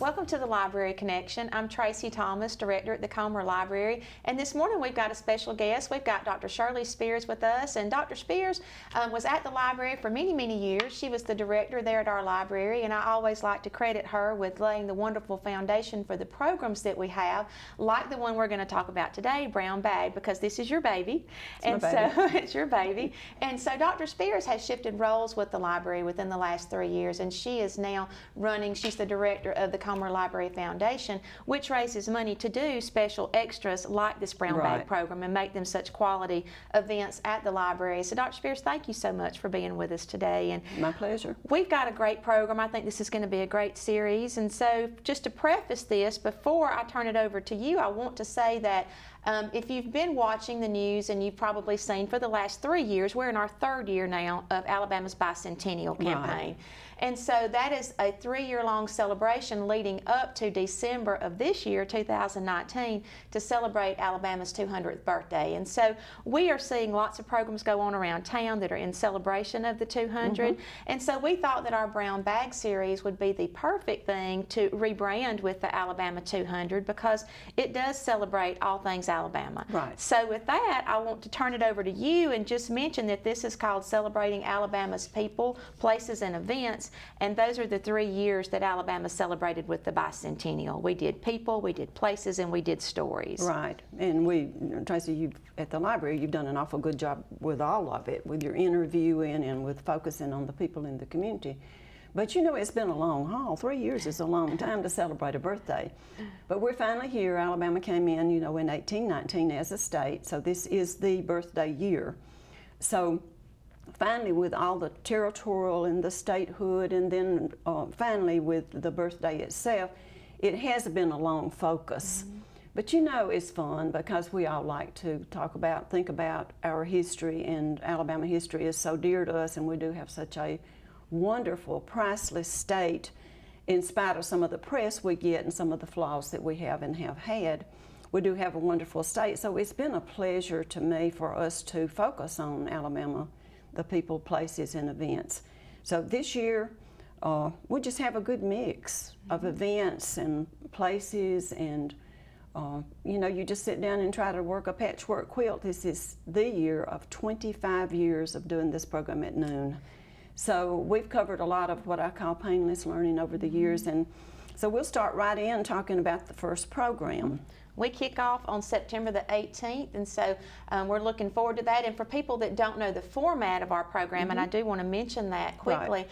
Welcome to the Library Connection. I'm Tracy Thomas, Director at the Comer Library, and this morning we've got a special guest. We've got Dr. Shirley Spears with us, and Dr. Spears was at the library for many, many years. She was the director there at our library, and I always like to credit her with laying the wonderful foundation for the programs that we have, like the one we're going to talk about today, Brown Bag, because this is your baby. It's my baby. So it's your baby. And so Dr. Spears has shifted roles with the library within the last 3 years, and she is now she's the director of the Comer Library Foundation, which raises money to do special extras like this Brown Bag program and make them such quality events at the library. So Dr. Spears, thank you so much for being with us today. And my pleasure. We've got a great program. I think this is going to be a great series. And so just to preface this, before I turn it over to you, I want to say that if you've been watching the news, and you've probably seen for the last 3 years, we're in our 3rd year now of Alabama's bicentennial campaign. Right. And so that is a 3-year-long celebration leading up to December of this year, 2019, to celebrate Alabama's 200th birthday. And so we are seeing lots of programs go on around town that are in celebration of the 200. And so we thought that our Brown Bag series would be the perfect thing to rebrand with the Alabama 200, because it does celebrate all things Alabama. Right. So with that, I want to turn it over to you and just mention that this is called Celebrating Alabama's People, Places, and Events. And those are the 3 years that Alabama celebrated with the bicentennial. We did people, we did places, and we did stories. Right. And Tracy, at the library, you've done an awful good job with all of it, with your interviewing and with focusing on the people in the community. But you know, it's been a long haul. 3 years is a long time to celebrate a birthday. But we're finally here. Alabama came in, in 1819 as a state, so this is the birthday year. So finally, with all the territorial and the statehood, and then finally with the birthday itself, it has been a long focus. But it's fun because we all like to think about our history, and Alabama history is so dear to us, and we do have such a wonderful, priceless state, in spite of some of the press we get and some of the flaws that we have and have had. We do have a wonderful state, so it's been a pleasure to me for us to focus on Alabama, the people, places, and events. So this year, we just have a good mix of events and places, and you just sit down and try to work a patchwork quilt. This is the year of 25 years of doing this program at noon. So we've covered a lot of what I call painless learning over the years, and so we'll start right in talking about the first program. We kick off on September the 18th, and so we're looking forward to that. And for people that don't know the format of our program, and I do want to mention that quickly,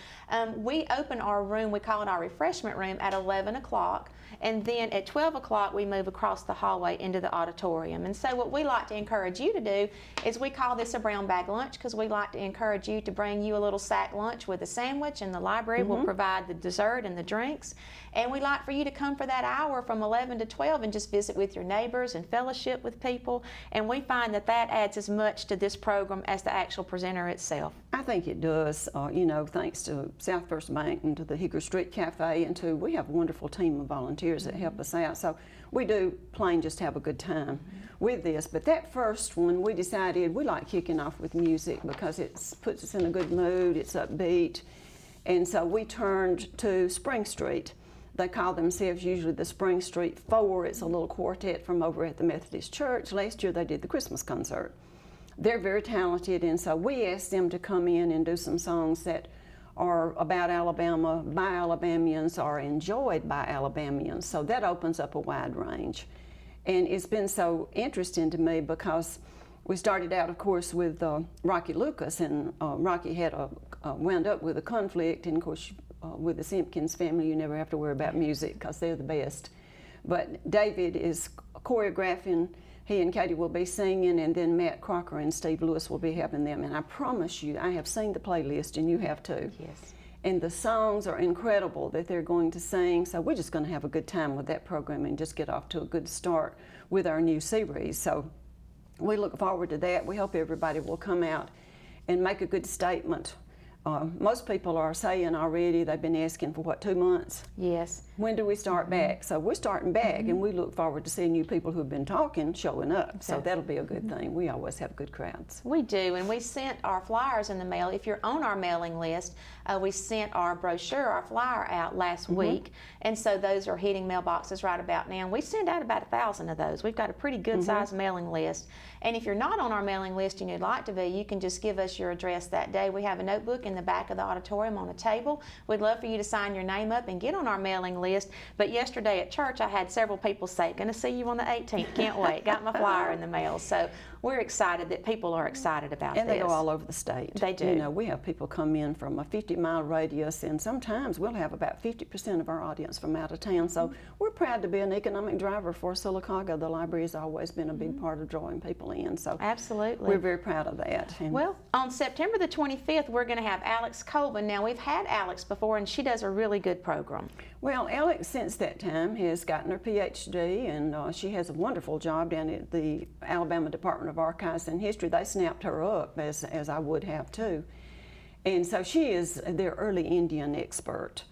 we open our room, we call it our refreshment room, at 11 o'clock, and then at 12 o'clock we move across the hallway into the auditorium. And so what we like to encourage you to do is we call this a brown bag lunch, because we like to encourage you to bring you a little sack lunch with a sandwich, and the library will provide the dessert and the drinks. And we like for you to come for that hour from 11 to 12 and just visit with your neighbors and fellowship with people. And we find that that adds as much to this program as the actual presenter itself. I think it does, thanks to SouthFirst Bank and to the Hickory Street Cafe, and we have a wonderful team of volunteers that help us out. So we do plain just have a good time with this. But that first one, we decided we like kicking off with music because it puts us in a good mood, it's upbeat. And so we turned to Spring Street. They call themselves usually the Spring Street Four. It's a little quartet from over at the Methodist Church. Last year they did the Christmas concert. They're very talented, and so we asked them to come in and do some songs that are about Alabama, by Alabamians, or enjoyed by Alabamians. So that opens up a wide range. And it's been so interesting to me because we started out, of course, with Rocky Lucas, and Rocky had wound up with a conflict, and of course, with the Simpkins family, you never have to worry about music because they're the best. But David is choreographing, he and Katie will be singing, and then Matt Crocker and Steve Lewis will be helping them. And I promise you, I have seen the playlist, and you have too. Yes. And the songs are incredible that they're going to sing, so we're just going to have a good time with that program and just get off to a good start with our new series. So we look forward to that. We hope everybody will come out and make a good statement Most people are saying already, they've been asking for what, 2 months? Yes. When do we start back? So we're starting back, and we look forward to seeing you people who've been talking showing up. So that'll be a good thing. We always have good crowds. We do, and we sent our flyers in the mail. If you're on our mailing list, we sent our brochure, our flyer out last week, and so those are hitting mailboxes right about now. And we send out about 1,000 of those. We've got a pretty good sized mailing list. And if you're not on our mailing list and you'd like to be, you can just give us your address that day. We have a notebook in the back of the auditorium on a table. We'd love for you to sign your name up and get on our mailing list. But yesterday at church, I had several people say, "Gonna see you on the 18th. Can't wait. Got my flyer in the mail." So we're excited that people are excited about And this. they go all over the state. They do. You know, we have people come in from a 50-mile radius, and sometimes we'll have about 50% of our audience from out of town. So we're proud to be an economic driver for Sylacauga. The library has always been a big part of drawing people in. So Absolutely. we're very proud of that. And Well, on September the 25th, we're going to have Alex Colvin. Now, we've had Alex before, and she does a really good program. Well, Alex, since that time, has gotten her PhD, and she has a wonderful job down at the Alabama Department of Archives and History. They snapped her up, as I would have too. And so she is their early Indian expert.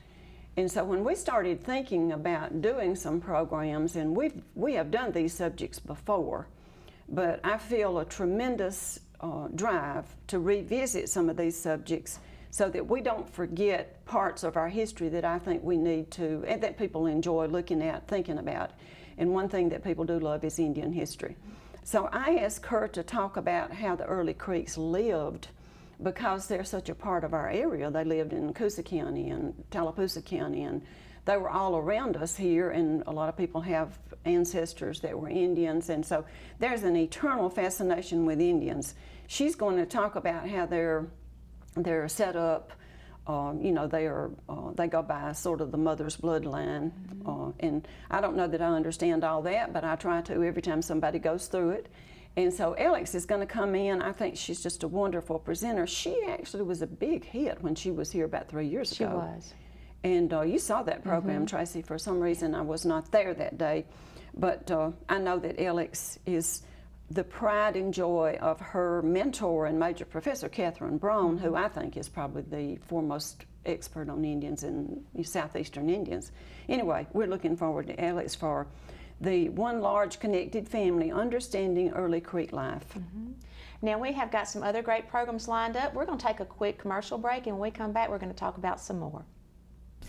And so when we started thinking about doing some programs, and we have done these subjects before, but I feel a tremendous drive to revisit some of these subjects so that we don't forget parts of our history that I think we need to, and that people enjoy looking at, thinking about. And one thing that people do love is Indian history. So I asked her to talk about how the early Creeks lived, because they're such a part of our area. They lived in Coosa County and Tallapoosa County, and they were all around us here, and a lot of people have ancestors that were Indians, and so there's an eternal fascination with Indians. She's going to talk about how they're set up. You know, they go by sort of the mother's bloodline, and I don't know that I understand all that, but I try to every time somebody goes through it. And so Alex is going to come in. I think she's just a wonderful presenter. She actually was a big hit when she was here about 3 years ago. She was. And you saw that program, Tracy. For some reason, I was not there that day. But I know that Alex is the pride and joy of her mentor and major professor, Catherine Braun, who I think is probably the foremost expert on Indians and southeastern Indians. Anyway, we're looking forward to Alex for the One Large Connected Family, Understanding Early Creek Life. Now, we have got some other great programs lined up. We're going to take a quick commercial break, and when we come back, we're going to talk about some more.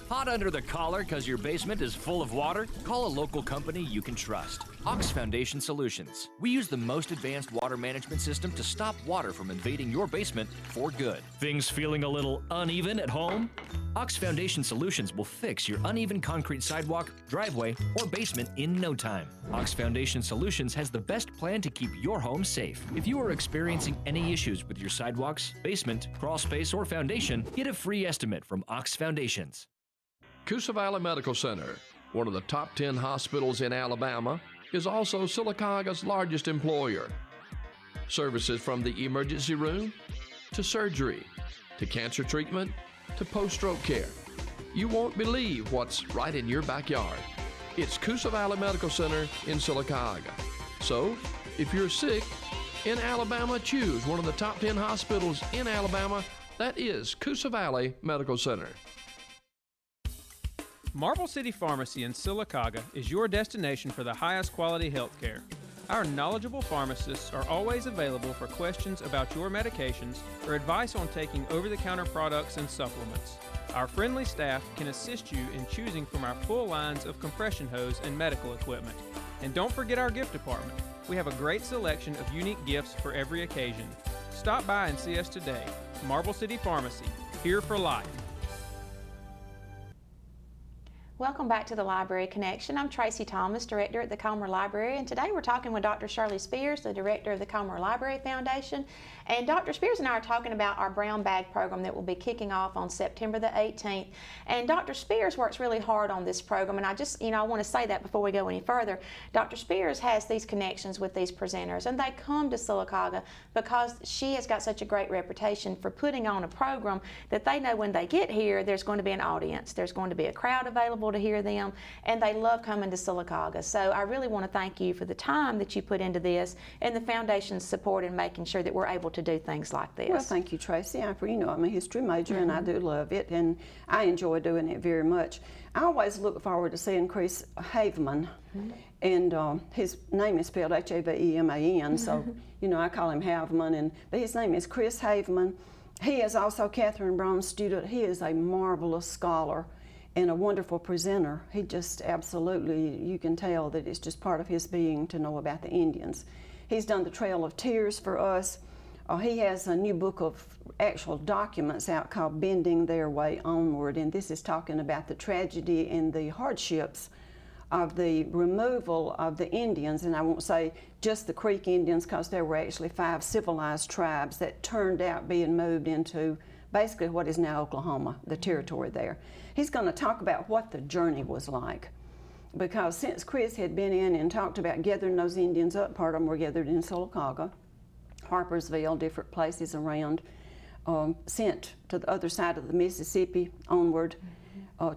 Hot under the collar because your basement is full of water? Call a local company you can trust. Ox Foundation Solutions. We use the most advanced water management system to stop water from invading your basement for good. Things feeling a little uneven at home? Ox Foundation Solutions will fix your uneven concrete sidewalk, driveway, or basement in no time. Ox Foundation Solutions has the best plan to keep your home safe. If you are experiencing any issues with your sidewalks, basement, crawl space, or foundation, get a free estimate from Ox Foundations. Coosa Valley Medical Center, one of the top 10 hospitals in Alabama, is also Sylacauga's largest employer. Services from the emergency room, to surgery, to cancer treatment, to post-stroke care. You won't believe what's right in your backyard. It's Coosa Valley Medical Center in Sylacauga. So, if you're sick in Alabama, choose one of the top 10 hospitals in Alabama. That is Coosa Valley Medical Center. Marble City Pharmacy in Sylacauga is your destination for the highest quality health care. Our knowledgeable pharmacists are always available for questions about your medications or advice on taking over-the-counter products and supplements. Our friendly staff can assist you in choosing from our full lines of compression hose and medical equipment. And don't forget our gift department. We have a great selection of unique gifts for every occasion. Stop by and see us today. Marble City Pharmacy, here for life. Welcome back to the Library Connection. I'm Tracy Thomas, Director at the Comer Library, and today we're talking with Dr. Shirley Spears, the Director of the Comer Library Foundation. And Dr. Spears and I are talking about our brown bag program that will be kicking off on September the 18th. And Dr. Spears works really hard on this program, and I want to say that before we go any further. Dr. Spears has these connections with these presenters, and they come to Sylacauga because she has got such a great reputation for putting on a program that they know when they get here, there's going to be an audience. There's going to be a crowd available to hear them, and they love coming to Sylacauga. So I really want to thank you for the time that you put into this and the Foundation's support in making sure that we're able to do things like this. Well, thank you, Tracy. I'm a history major, and I do love it, and I enjoy doing it very much. I always look forward to seeing Chris Haveman, and his name is spelled Haveman, so I call him Haveman, but his name is Chris Haveman. He is also Catherine Brown's student. He is a marvelous scholar and a wonderful presenter. He just absolutely, you can tell that it's just part of his being to know about the Indians. He's done the Trail of Tears for us. He has a new book of actual documents out called Bending Their Way Onward, and this is talking about the tragedy and the hardships of the removal of the Indians, and I won't say just the Creek Indians, because there were actually 5 civilized tribes that turned out being moved into basically what is now Oklahoma, the territory there. He's going to talk about what the journey was like, because since Chris had been in and talked about gathering those Indians up, part of them were gathered in Sylacauga, Harpersville, different places around, sent to the other side of the Mississippi onward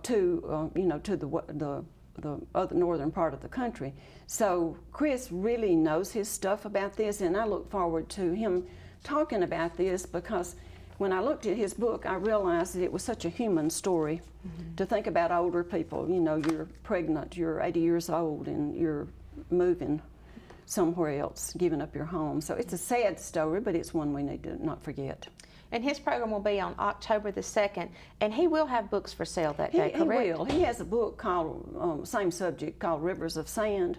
to the other northern part of the country. So Chris really knows his stuff about this, and I look forward to him talking about this, because when I looked at his book, I realized that it was such a human story to think about older people. You're pregnant, you're 80 years old, and you're moving somewhere else, giving up your home. So it's a sad story, but it's one we need to not forget. And his program will be on October the 2nd, and he will have books for sale that day, correct? He will. He has a book called, same subject, called Rivers of Sand,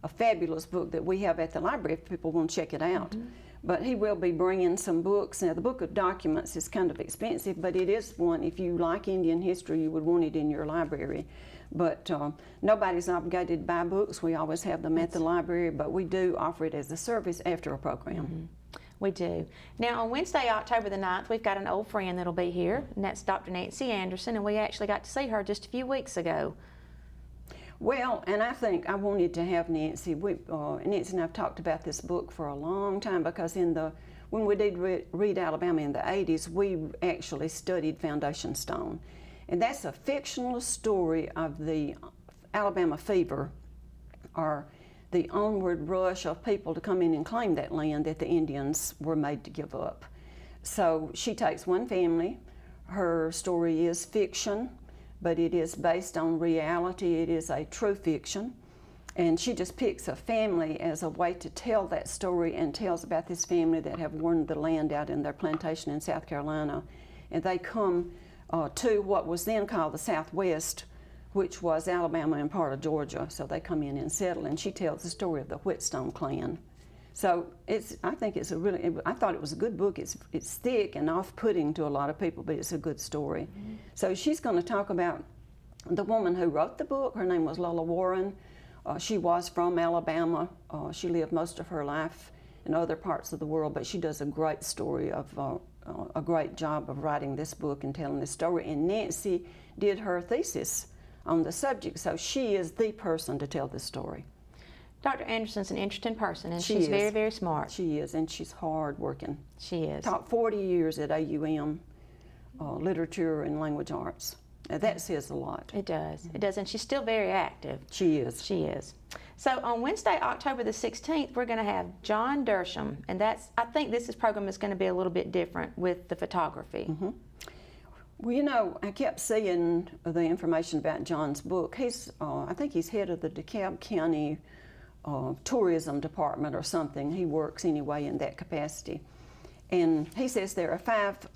a fabulous book that we have at the library if people want to check it out. But he will be bringing some books. Now, the Book of Documents is kind of expensive, but it is one, if you like Indian history, you would want it in your library. But nobody's obligated to buy books. We always have them at the library, but we do offer it as a service after a program. We do. Now, on Wednesday, October the 9th, we've got an old friend that'll be here, and that's Dr. Nancy Anderson, and we actually got to see her just a few weeks ago. Well, and I think I wanted to have Nancy. Nancy and I've talked about this book for a long time, because when we did read Alabama in the 80s, we actually studied Foundation Stone. And that's a fictional story of the Alabama fever, or the onward rush of people to come in and claim that land that the Indians were made to give up. So she takes one family. Her story is fiction, but it is based on reality. It is a true fiction. And she just picks a family as a way to tell that story, and tells about this family that have worn the land out in their plantation in South Carolina. And they come to what was then called the Southwest, which was Alabama and part of Georgia. So they come in and settle, and she tells the story of the Whitstone clan. So I think it's I thought it was a good book. It's thick and off-putting to a lot of people, but it's a good story. So she's going to talk about the woman who wrote the book. Her name was Lola Warren. She was from Alabama. She lived most of her life in other parts of the world, but she does a great story of a great job of writing this book and telling this story. And Nancy did her thesis on the subject, so she is the person to tell this story. Dr. Anderson's an interesting person, and she's very, very smart. She is, and she's hard working. She is. Taught 40 years at AUM, literature and language arts. Now, that says a lot. It does. It does, and she's still very active. She is. She is. So on Wednesday, October the 16th, we're going to have John Dersham, and I think this program is going to be a little bit different with the photography. Well, I kept seeing the information about John's book. I think he's head of the DeKalb County tourism department or something. He works anyway in that capacity. And he says there are 5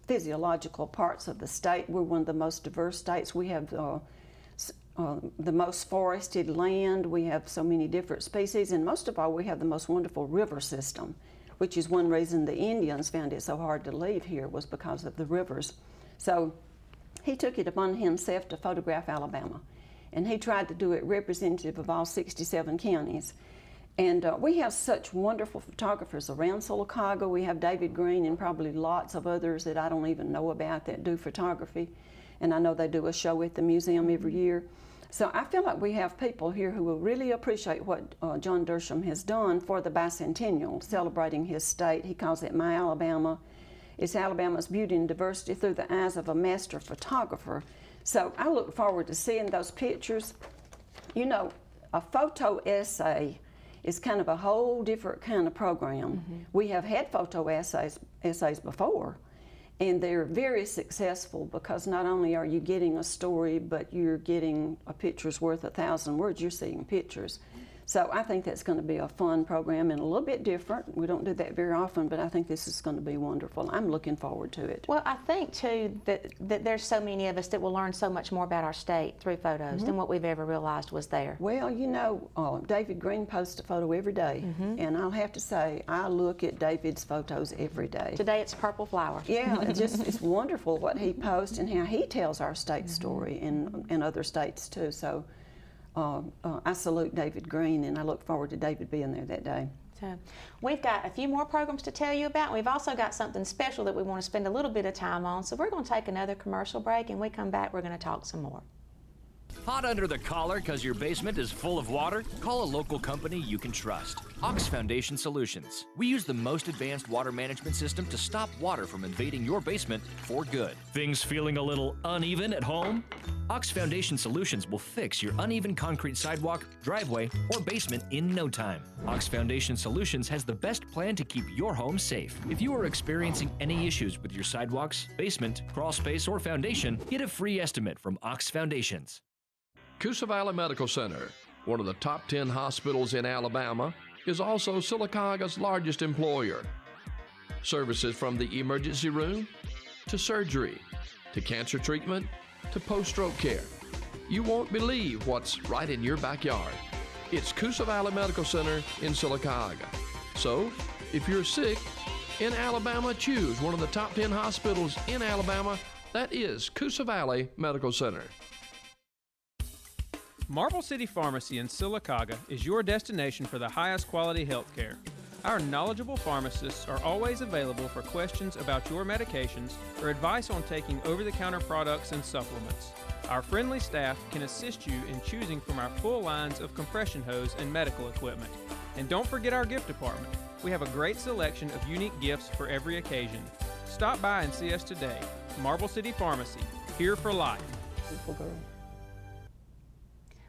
physiological parts of the state. We're one of the most diverse states. We have the most forested land. We have so many different species, and most of all, we have the most wonderful river system, which is one reason the Indians found it so hard to leave here, was because of the rivers. So he took it upon himself to photograph Alabama, and he tried to do it representative of all 67 counties. And we have such wonderful photographers around Sylacauga. We have David Green and probably lots of others that I don't even know about that do photography. And I know they do a show at the museum every year. So I feel like we have people here who will really appreciate what John Dersham has done for the bicentennial, celebrating his state. He calls it My Alabama. It's Alabama's beauty and diversity through the eyes of a master photographer. So I look forward to seeing those pictures. You know, a photo essay is kind of a whole different kind of program. We have had photo essays before, and they're very successful because not only are you getting a story, but you're getting a picture's worth 1,000 words. You're seeing pictures. So I think that's going to be a fun program and a little bit different. We don't do that very often, but I think this is going to be wonderful. I'm looking forward to it. Well, I think too that there's so many of us that will learn so much more about our state through photos than what we've ever realized was there. Well, you know, David Green posts a photo every day, and I'll have to say, I look at David's photos every day. Today it's purple flower. Yeah, it's wonderful what he posts and how he tells our state story and other states too. So I salute David Green, and I look forward to David being there that day. So we've got a few more programs to tell you about. We've also got something special that we want to spend a little bit of time on. So we're going to take another commercial break, and when we come back, we're going to talk some more. Hot under the collar because your basement is full of water? Call a local company you can trust. Ox Foundation Solutions. We use the most advanced water management system to stop water from invading your basement for good. Things feeling a little uneven at home? Ox Foundation Solutions will fix your uneven concrete sidewalk, driveway, or basement in no time. Ox Foundation Solutions has the best plan to keep your home safe. If you are experiencing any issues with your sidewalks, basement, crawl space, or foundation, get a free estimate from Ox Foundations. Coosa Valley Medical Center, one of the top 10 hospitals in Alabama, is also Sylacauga's largest employer. Services from the emergency room to surgery to cancer treatment to post-stroke care. You won't believe what's right in your backyard. It's Coosa Valley Medical Center in Sylacauga. So, if you're sick in Alabama, choose one of the top 10 hospitals in Alabama. That is Coosa Valley Medical Center. Marble City Pharmacy in Sylacauga is your destination for the highest quality health care. Our knowledgeable pharmacists are always available for questions about your medications or advice on taking over-the-counter products and supplements. Our friendly staff can assist you in choosing from our full lines of compression hose and medical equipment. And don't forget our gift department. We have a great selection of unique gifts for every occasion. Stop by and see us today. Marble City Pharmacy, here for life. Beautiful girl.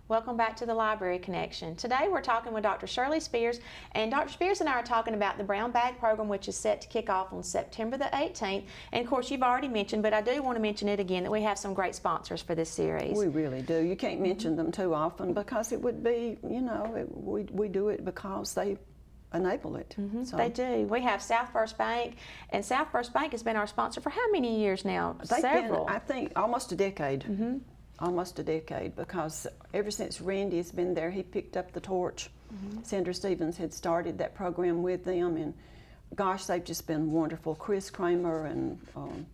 Welcome back to the Library Connection. Today we're talking with Dr. Shirley Spears, and Dr. Spears and I are talking about the Brown Bag Program, which is set to kick off on September the 18th. And of course you've already mentioned, but I do want to mention it again, that we have some great sponsors for this series. We really do. You can't mention them too often because it would be, you know, we do it because they enable it. So They do. We have SouthFirst Bank, and SouthFirst Bank has been our sponsor for how many years now? They've Several. been, I think, almost a decade. Almost a decade, because ever since Randy's been there, he picked up the torch. Sandra Stevens had started that program with them, and gosh, they've just been wonderful. Chris Kramer and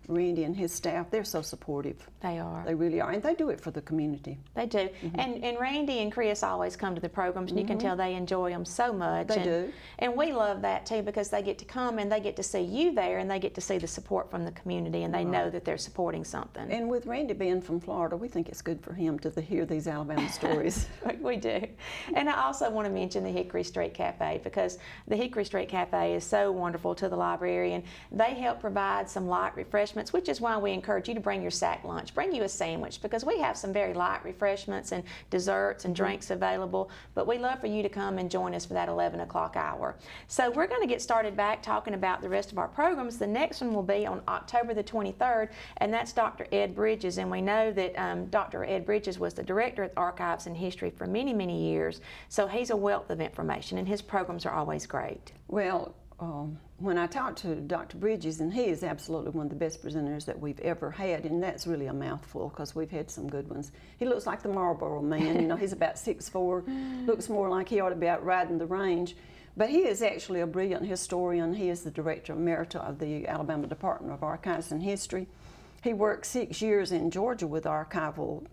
Randy and his staff, they're so supportive. They are. They really are, and they do it for the community. They do. And Randy and Chris always come to the programs, and you can tell they enjoy them so much. They do. And we love that too, because they get to come and they get to see you there, and they get to see the support from the community, and they know that they're supporting something. And with Randy being from Florida, we think it's good for him to hear these Alabama stories. We do. And I also want to mention the Hickory Street Cafe, because the Hickory Street Cafe is so wonderful to the library, and they help provide some light refreshments, which is why we encourage you to bring your sack lunch. Bring you a sandwich, because we have some very light refreshments and desserts and drinks available, but we love for you to come and join us for that 11 o'clock hour. So we're going to get started back talking about the rest of our programs. The next one will be on October the 23rd, and that's Dr. Ed Bridges, and we know that Dr. Ed Bridges was the director at the Archives and History for many, many years, so he's a wealth of information, and his programs are always great. Well, when I talked to Dr. Bridges, and he is absolutely one of the best presenters that we've ever had, and that's really a mouthful because we've had some good ones. He looks like the Marlboro Man, you know, he's about 6'4", looks more like he ought to be out riding the range. But he is actually a brilliant historian. He is the Director Emerita of the Alabama Department of Archives and History. He worked 6 years in Georgia with archival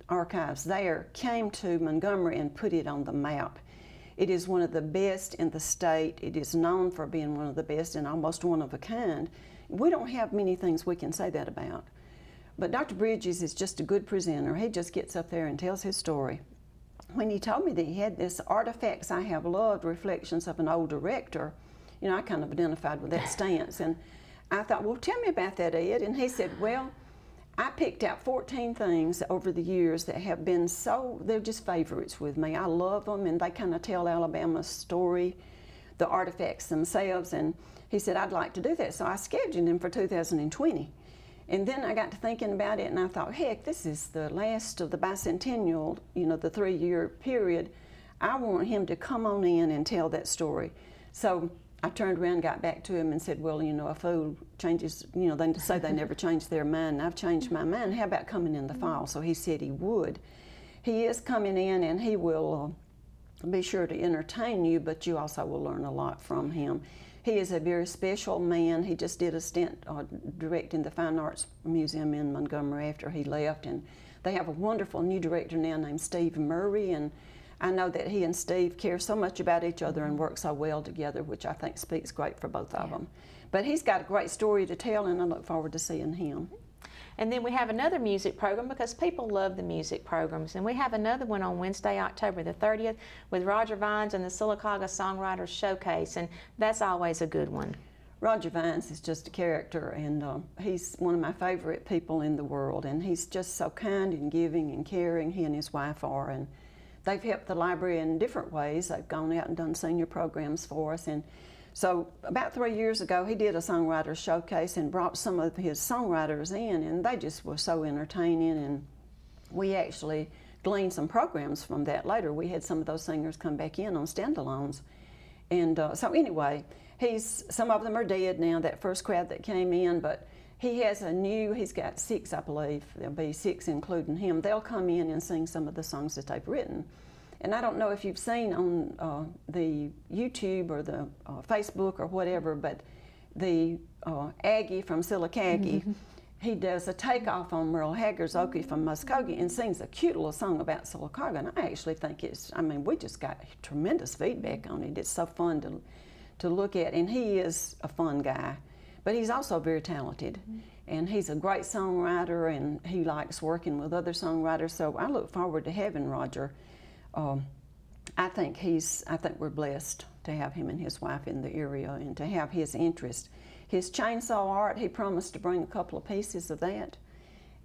archives there, came to Montgomery and put it on the map. It is one of the best in the state. It is known for being one of the best and almost one of a kind. We don't have many things we can say that about. But Dr. Bridges is just a good presenter. He just gets up there and tells his story. When he told me that he had this Artifacts I Have Loved, Reflections of an Old Director, you know, I kind of identified with that stance. And I thought, well, tell me about that, Ed. And he said, well, I picked out 14 things over the years that have been they're just favorites with me. I love them, and they kind of tell Alabama's story, the artifacts themselves, and he said, I'd like to do that. So I scheduled them for 2020. And then I got to thinking about it, and I thought, heck, this is the last of the bicentennial, the 3-year period. I want him to come on in and tell that story. So I turned around, got back to him and said, well, a fool changes, they say they never change their mind. I've changed my mind. How about coming in the fall? So he said he would. He is coming in, and he will be sure to entertain you, but you also will learn a lot from him. He is a very special man. He just did a stint directing the Fine Arts Museum in Montgomery after he left, and they have a wonderful new director now named Steve Murray, and I know that he and Steve care so much about each other and work so well together, which I think speaks great for both of them. But he's got a great story to tell, and I look forward to seeing him. And then we have another music program because people love the music programs. And we have another one on Wednesday, October the 30th with Roger Vance and the Sylacauga Songwriters Showcase, and that's always a good one. Roger Vance is just a character, and he's one of my favorite people in the world, and he's just so kind and giving and caring. He and his wife are, and they've helped the library in different ways. They've gone out and done senior programs for us. And so about 3 years ago, he did a songwriter showcase and brought some of his songwriters in, and they just were so entertaining. And we actually gleaned some programs from that later. We had some of those singers come back in on standalones. And so anyway, some of them are dead now, that first crowd that came in, but he's got 6, I believe. There'll be 6 including him. They'll come in and sing some of the songs that they've written. And I don't know if you've seen on the YouTube or the Facebook or whatever, but the Aggie from Sylacauga, he does a takeoff on Merle Haggard's Okie from Muskogee and sings a cute little song about Sylacauga. And I actually think we just got tremendous feedback on it. It's so fun to look at. And he is a fun guy. But he's also very talented, and he's a great songwriter, and he likes working with other songwriters. So I look forward to having Roger. I think we're blessed to have him and his wife in the area, and to have his interest. His chainsaw art, he promised to bring a couple of pieces of that,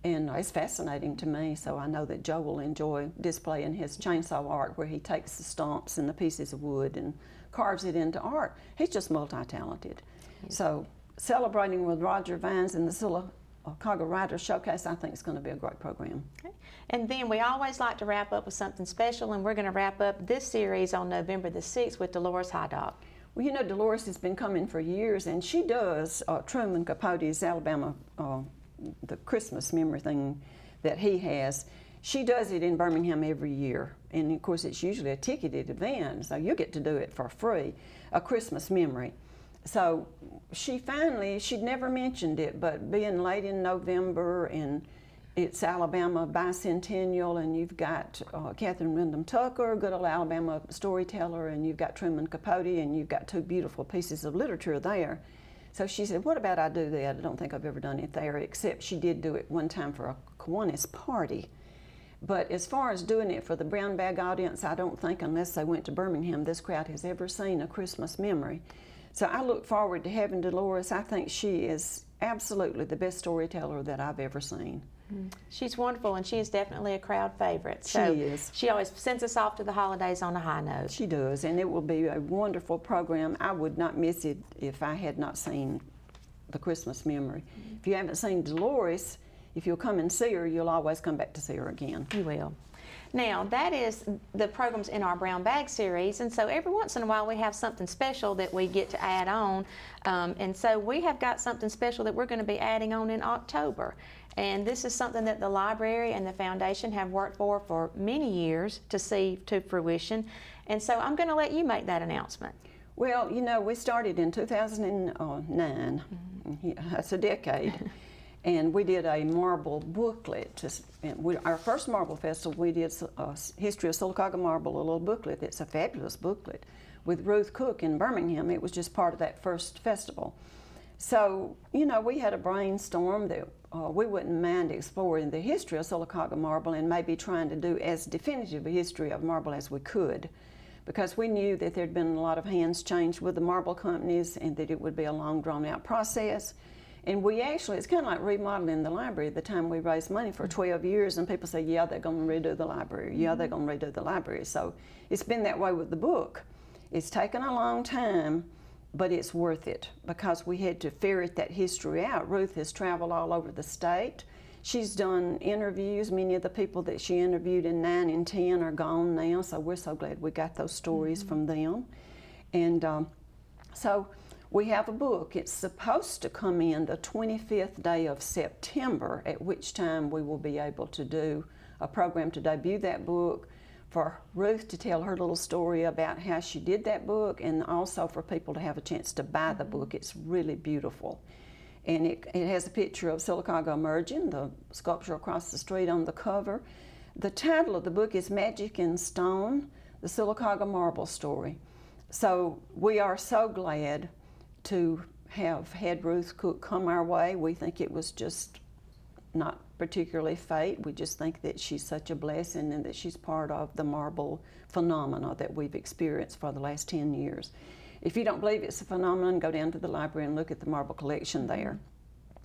and it's fascinating to me. So I know that Joe will enjoy displaying his chainsaw art, where he takes the stumps and the pieces of wood and carves it into art. He's just multi-talented. So celebrating with Roger Vance and the Sylacauga Writers Showcase, I think it's going to be a great program. Okay. And then we always like to wrap up with something special, and we're going to wrap up this series on November the 6th with Dolores Hydock. Well, Dolores has been coming for years, and she does Truman Capote's Alabama, the Christmas memory thing that he has. She does it in Birmingham every year, and of course it's usually a ticketed event, so you get to do it for free, a Christmas memory. So she'd never mentioned it, but being late in November, and it's Alabama bicentennial, and you've got Catherine Wyndham Tucker, good old Alabama storyteller, and you've got Truman Capote, and you've got 2 beautiful pieces of literature there. So she said, what about I do that? I don't think I've ever done it there, except she did do it one time for a Kiwanis party. But as far as doing it for the brown bag audience, I don't think, unless they went to Birmingham, this crowd has ever seen a Christmas memory. So I look forward to having Dolores. I think she is absolutely the best storyteller that I've ever seen. She's wonderful, and she is definitely a crowd favorite. So she is. She always sends us off to the holidays on a high note. She does, and it will be a wonderful program. I would not miss it if I had not seen the Christmas memory. If you haven't seen Dolores, if you'll come and see her, you'll always come back to see her again. You will. Now, that is the programs in our Brown Bag series, and so every once in a while we have something special that we get to add on, and so we have got something special that we're going to be adding on in October. And this is something that the library and the foundation have worked for many years to see to fruition, and so I'm going to let you make that announcement. Well, we started in 2009. That's a decade. And we did a marble booklet. Our first marble festival, we did History of Sylacauga Marble, a little booklet. It's a fabulous booklet with Ruth Cook in Birmingham. It was just part of that first festival. So, we had a brainstorm that we wouldn't mind exploring the history of Sylacauga marble and maybe trying to do as definitive a history of marble as we could, because we knew that there'd been a lot of hands changed with the marble companies and that it would be a long, drawn-out process. And we actually, it's kind of like remodeling the library. The time we raised money for 12 years, and people say, yeah, they're going to redo the library. Yeah, they're going to redo the library. So it's been that way with the book. It's taken a long time, but it's worth it because we had to ferret that history out. Ruth has traveled all over the state. She's done interviews. Many of the people that she interviewed in 9 and 10 are gone now, so we're so glad we got those stories from them. And so we have a book. It's supposed to come in the 25th day of September, at which time we will be able to do a program to debut that book, for Ruth to tell her little story about how she did that book, and also for people to have a chance to buy the book. It's really beautiful. And it has a picture of Sylacauga emerging, the sculpture across the street on the cover. The title of the book is Magic in Stone, the Sylacauga Marble Story. So we are so glad to have had Ruth Cook come our way. We think it was just not particularly fate. We just think that she's such a blessing and that she's part of the marble phenomena that we've experienced for the last 10 years. If you don't believe it's a phenomenon, go down to the library and look at the marble collection there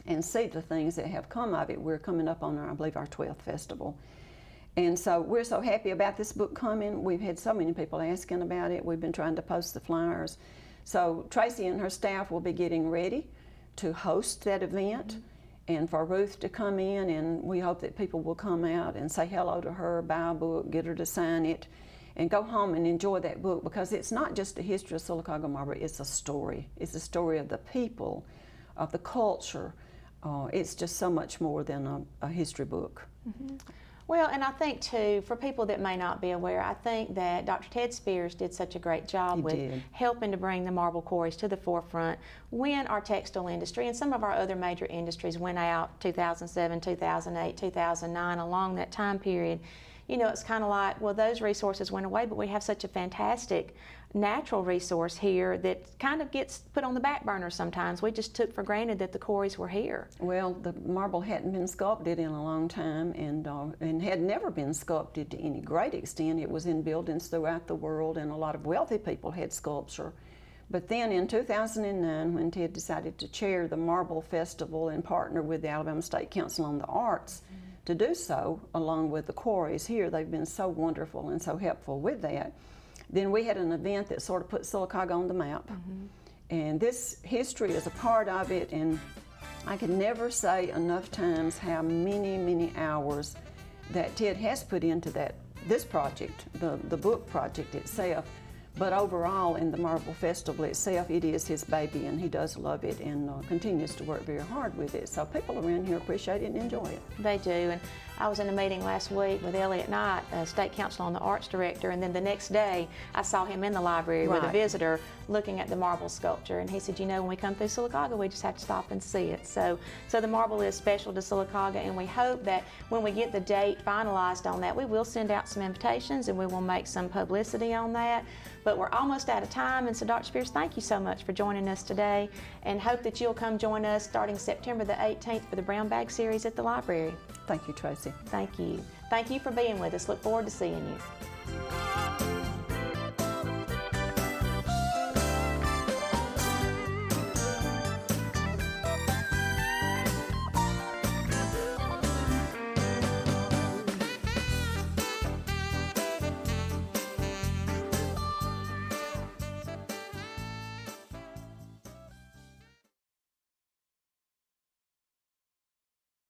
and see the things that have come of it. We're coming up on, I believe, our 12th festival. And so we're so happy about this book coming. We've had so many people asking about it. We've been trying to post the flyers. So Tracy and her staff will be getting ready to host that event and for Ruth to come in, and we hope that people will come out and say hello to her, buy a book, get her to sign it, and go home and enjoy that book, because it's not just a history of Sylacauga marble, it's a story. It's a story of the people, of the culture. It's just so much more than a history book. Well, and I think too, for people that may not be aware, I think that Dr. Ted Spears did such a great job with helping to bring the marble quarries to the forefront when our textile industry and some of our other major industries went out 2007, 2008, 2009, along that time period. You know, it's kind of like, well, those resources went away, but we have such a fantastic natural resource here that kind of gets put on the back burner sometimes. We just took for granted that the quarries were here. Well, the marble hadn't been sculpted in a long time, and had never been sculpted to any great extent. It was in buildings throughout the world, and a lot of wealthy people had sculpture. But then in 2009, when Ted decided to chair the Marble Festival and partner with the Alabama State Council on the Arts to do so, along with the quarries here, they've been so wonderful and so helpful with that. Then we had an event that sort of put Sylacauga on the map. And this history is a part of it, and I can never say enough times how many, many hours that Ted has put into this project, the book project itself. But overall, in the Marble Festival itself, it is his baby, and he does love it and continues to work very hard with it. So people around here appreciate it and enjoy it. They do. And I was in a meeting last week with Elliot Knight, State Council on the Arts Director, and then the next day I saw him in the library with a visitor looking at the marble sculpture, and he said, you know, when we come through Sylacauga, we just have to stop and see it. So the marble is special to Sylacauga, and we hope that when we get the date finalized on that, we will send out some invitations and we will make some publicity on that. But we're almost out of time, and so Dr. Spears, thank you so much for joining us today, and hope that you'll come join us starting September the 18th for the Brown Bag Series at the library. Thank you, Tracy. Thank you. Thank you for being with us. Look forward to seeing you.